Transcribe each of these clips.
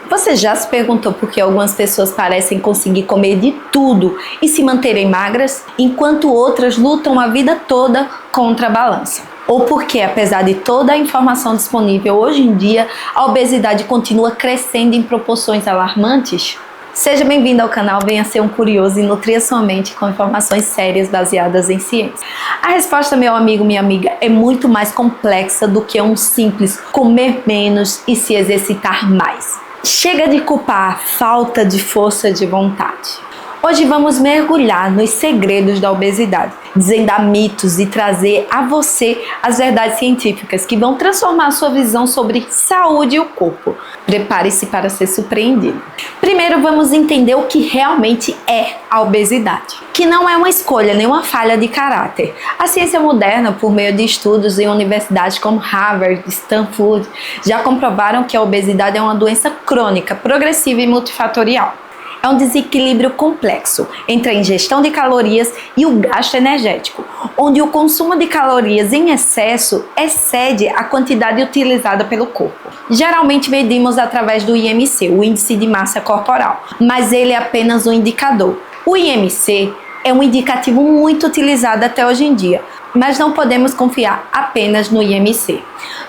Você já se perguntou por que algumas pessoas parecem conseguir comer de tudo e se manterem magras, enquanto outras lutam a vida toda contra a balança? Ou porque, apesar de toda a informação disponível hoje em dia, a obesidade continua crescendo em proporções alarmantes? Seja bem-vindo ao canal, venha ser um curioso e nutrir a sua mente com informações sérias baseadas em ciência. A resposta, meu amigo, minha amiga, é muito mais complexa do que um simples comer menos e se exercitar mais. Chega de culpar a falta de força de vontade. Hoje vamos mergulhar nos segredos da obesidade, desvendar mitos e trazer a você as verdades científicas que vão transformar a sua visão sobre saúde e o corpo. Prepare-se para ser surpreendido. Primeiro vamos entender o que realmente é a obesidade, que não é uma escolha nem uma falha de caráter. A ciência moderna, por meio de estudos em universidades como Harvard, Stanford, já comprovaram que a obesidade é uma doença crônica, progressiva e multifatorial. É um desequilíbrio complexo entre a ingestão de calorias e o gasto energético, onde o consumo de calorias em excesso excede a quantidade utilizada pelo corpo. Geralmente medimos através do IMC, o Índice de Massa Corporal, mas ele é apenas um indicador. O IMC é um indicativo muito utilizado até hoje em dia, mas não podemos confiar apenas no IMC.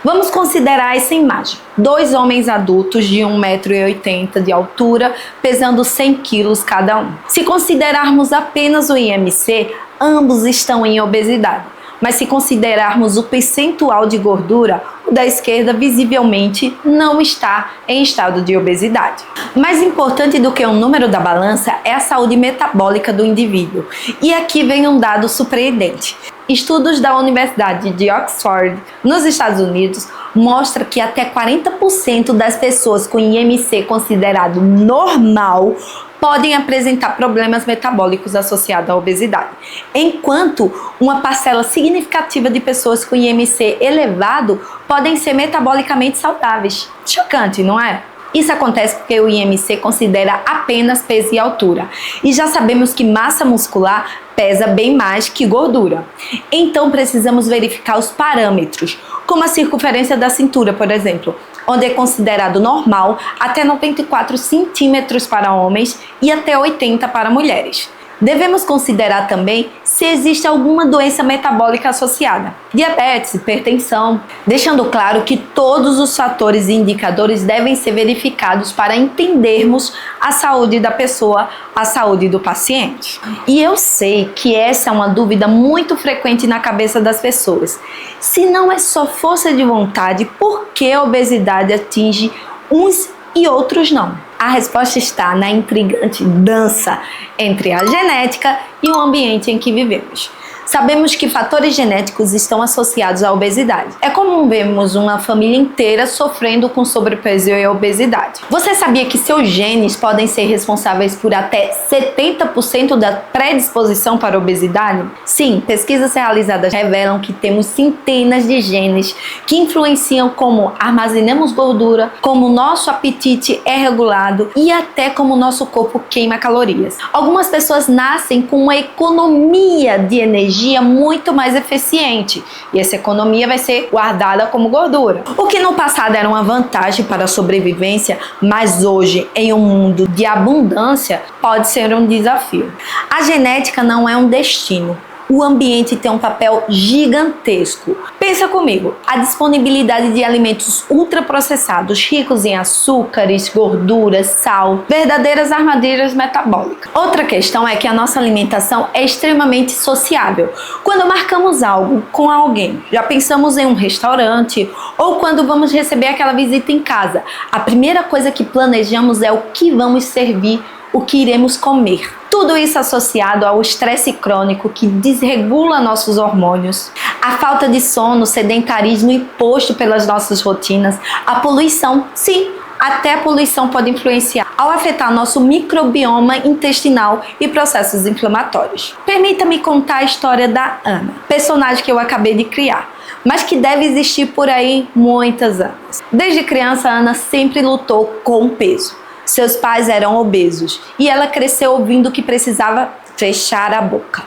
Vamos considerar essa imagem. 2 homens adultos de 1,80 m de altura, pesando 100 kg cada um. Se considerarmos apenas o IMC, ambos estão em obesidade. Mas se considerarmos o percentual de gordura, o da esquerda visivelmente não está em estado de obesidade. Mais importante do que o número da balança é a saúde metabólica do indivíduo. E aqui vem um dado surpreendente. Estudos da Universidade de Oxford, nos Estados Unidos, mostram que até 40% das pessoas com IMC considerado normal podem apresentar problemas metabólicos associados à obesidade, enquanto uma parcela significativa de pessoas com IMC elevado podem ser metabolicamente saudáveis. Chocante, não é? Isso acontece porque o IMC considera apenas peso e altura, e já sabemos que massa muscular pesa bem mais que gordura. Então precisamos verificar os parâmetros, como a circunferência da cintura, por exemplo, onde é considerado normal até 94 centímetros para homens e até 80 para mulheres. Devemos considerar também se existe alguma doença metabólica associada, diabetes, hipertensão, deixando claro que todos os fatores e indicadores devem ser verificados para entendermos a saúde da pessoa, a saúde do paciente. E eu sei que essa é uma dúvida muito frequente na cabeça das pessoas. Se não é só força de vontade, por que a obesidade atinge uns e outros não? A resposta está na intrigante dança entre a genética e o ambiente em que vivemos. Sabemos que fatores genéticos estão associados à obesidade. É comum vermos uma família inteira sofrendo com sobrepeso e obesidade. Você sabia que seus genes podem ser responsáveis por até 70% da predisposição para a obesidade? Sim, pesquisas realizadas revelam que temos centenas de genes que influenciam como armazenamos gordura, como nosso apetite é regulado e até como nosso corpo queima calorias. Algumas pessoas nascem com uma economia de energia muito mais eficiente e essa economia vai ser guardada como gordura. O que no passado era uma vantagem para a sobrevivência, mas hoje em um mundo de abundância pode ser um desafio. A genética não é um destino. O ambiente tem um papel gigantesco. Pensa comigo, a disponibilidade de alimentos ultraprocessados, ricos em açúcares, gorduras, sal, verdadeiras armadilhas metabólicas. Outra questão é que a nossa alimentação é extremamente sociável. Quando marcamos algo com alguém, já pensamos em um restaurante ou quando vamos receber aquela visita em casa, a primeira coisa que planejamos é o que vamos servir, o que iremos comer. Tudo isso associado ao estresse crônico que desregula nossos hormônios, a falta de sono, sedentarismo imposto pelas nossas rotinas, a poluição, sim, até a poluição pode influenciar ao afetar nosso microbioma intestinal e processos inflamatórios. Permita-me contar a história da Ana, personagem que eu acabei de criar, mas que deve existir por aí muitos anos. Desde criança, Ana sempre lutou com o peso. Seus pais eram obesos e ela cresceu ouvindo que precisava fechar a boca.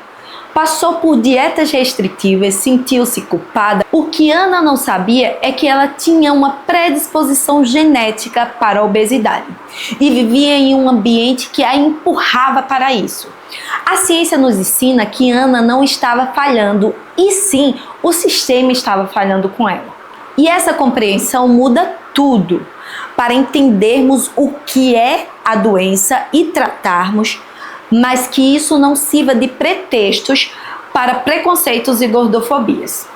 Passou por dietas restritivas, sentiu-se culpada. O que Ana não sabia é que ela tinha uma predisposição genética para a obesidade e vivia em um ambiente que a empurrava para isso. A ciência nos ensina que Ana não estava falhando, e sim, o sistema estava falhando com ela. E essa compreensão muda tudo para entendermos o que é a doença e tratarmos, mas que isso não sirva de pretextos para preconceitos e gordofobias.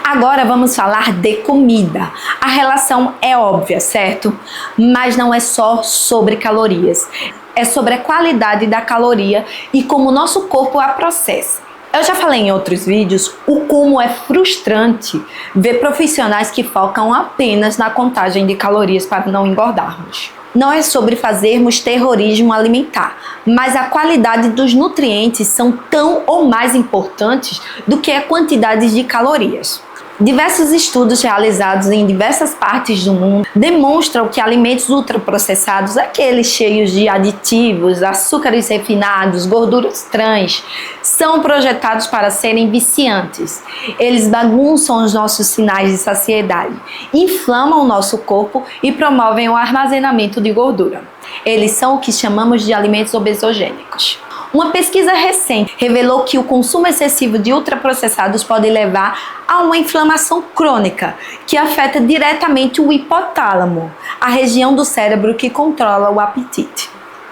Agora vamos falar de comida. A relação é óbvia, certo? Mas não é só sobre calorias. É sobre a qualidade da caloria e como o nosso corpo a processa. Eu já falei em outros vídeos o como é frustrante ver profissionais que focam apenas na contagem de calorias para não engordarmos. Não é sobre fazermos terrorismo alimentar, mas a qualidade dos nutrientes são tão ou mais importantes do que a quantidade de calorias. Diversos estudos realizados em diversas partes do mundo demonstram que alimentos ultraprocessados, aqueles cheios de aditivos, açúcares refinados, gorduras trans, são projetados para serem viciantes. Eles bagunçam os nossos sinais de saciedade, inflamam o nosso corpo e promovem o armazenamento de gordura. Eles são o que chamamos de alimentos obesogênicos. Uma pesquisa recente revelou que o consumo excessivo de ultraprocessados pode levar a uma inflamação crônica que afeta diretamente o hipotálamo, a região do cérebro que controla o apetite.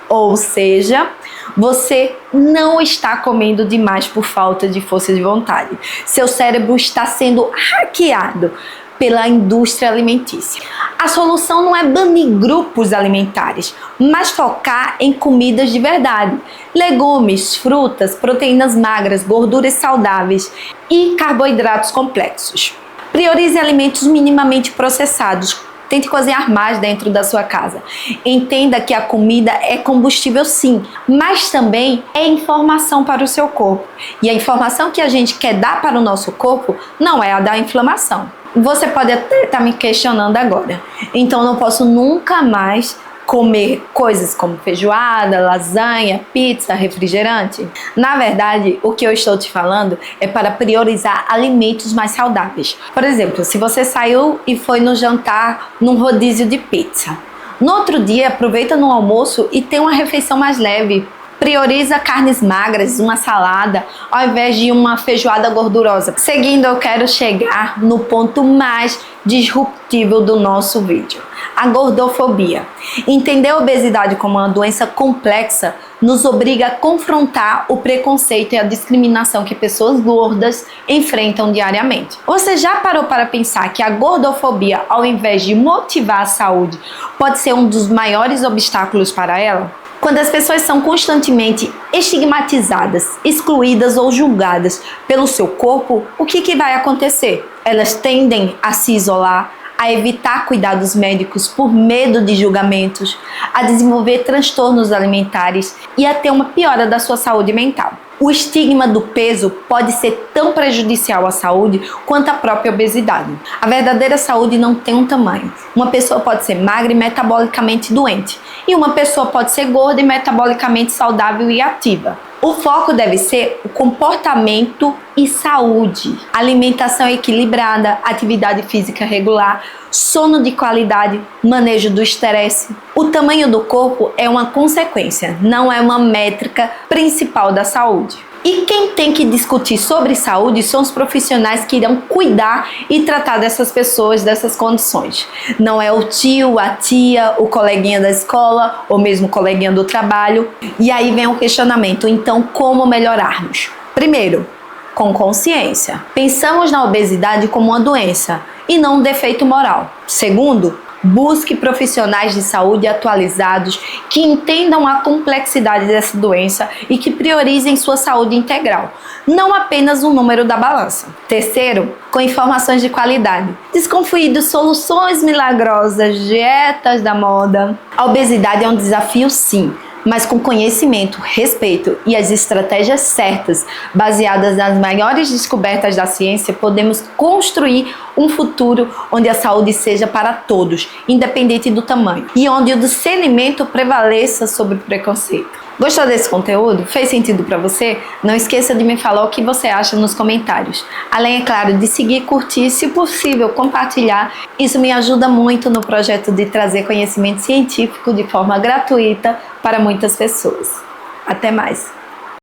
Ou seja, você não está comendo demais por falta de força de vontade. Seu cérebro está sendo hackeado pela indústria alimentícia. A solução não é banir grupos alimentares, mas focar em comidas de verdade. Legumes, frutas, proteínas magras, gorduras saudáveis e carboidratos complexos. Priorize alimentos minimamente processados. Tente cozinhar mais dentro da sua casa. Entenda que a comida é combustível sim, mas também é informação para o seu corpo. E a informação que a gente quer dar para o nosso corpo não é a da inflamação. Você pode até estar me questionando agora. Então eu não posso nunca mais comer coisas como feijoada, lasanha, pizza, refrigerante? Na verdade, o que eu estou te falando é para priorizar alimentos mais saudáveis. Por exemplo, se você saiu e foi no jantar num rodízio de pizza, no outro dia aproveita no almoço e tem uma refeição mais leve. Prioriza carnes magras, uma salada, ao invés de uma feijoada gordurosa. Seguindo, eu quero chegar no ponto mais disruptivo do nosso vídeo: a gordofobia. Entender a obesidade como uma doença complexa nos obriga a confrontar o preconceito e a discriminação que pessoas gordas enfrentam diariamente. Você já parou para pensar que a gordofobia, ao invés de motivar a saúde, pode ser um dos maiores obstáculos para ela? Quando as pessoas são constantemente estigmatizadas, excluídas ou julgadas pelo seu corpo, o que vai acontecer? Elas tendem a se isolar, a evitar cuidados médicos por medo de julgamentos, a desenvolver transtornos alimentares e a ter uma piora da sua saúde mental. O estigma do peso pode ser tão prejudicial à saúde quanto a própria obesidade. A verdadeira saúde não tem um tamanho. Uma pessoa pode ser magra e metabolicamente doente, e uma pessoa pode ser gorda e metabolicamente saudável e ativa. O foco deve ser o comportamento e saúde, alimentação equilibrada, atividade física regular, sono de qualidade, manejo do estresse. O tamanho do corpo é uma consequência, não é uma métrica principal da saúde. E quem tem que discutir sobre saúde são os profissionais que irão cuidar e tratar dessas pessoas, dessas condições. Não é o tio, a tia, o coleguinha da escola ou mesmo o coleguinha do trabalho. E aí vem o questionamento: então como melhorarmos? Primeiro, com consciência. Pensamos na obesidade como uma doença e não um defeito moral. Segundo, busque profissionais de saúde atualizados que entendam a complexidade dessa doença e que priorizem sua saúde integral, não apenas o número da balança. Terceiro, com informações de qualidade. Desconfie de soluções milagrosas, dietas da moda. A obesidade é um desafio, sim, mas com conhecimento, respeito e as estratégias certas, baseadas nas maiores descobertas da ciência, podemos construir um futuro onde a saúde seja para todos, independente do tamanho, e onde o discernimento prevaleça sobre o preconceito. Gostou desse conteúdo? Fez sentido para você? Não esqueça de me falar o que você acha nos comentários. Além, é claro, de seguir, curtir e, se possível, compartilhar. Isso me ajuda muito no projeto de trazer conhecimento científico de forma gratuita para muitas pessoas. Até mais!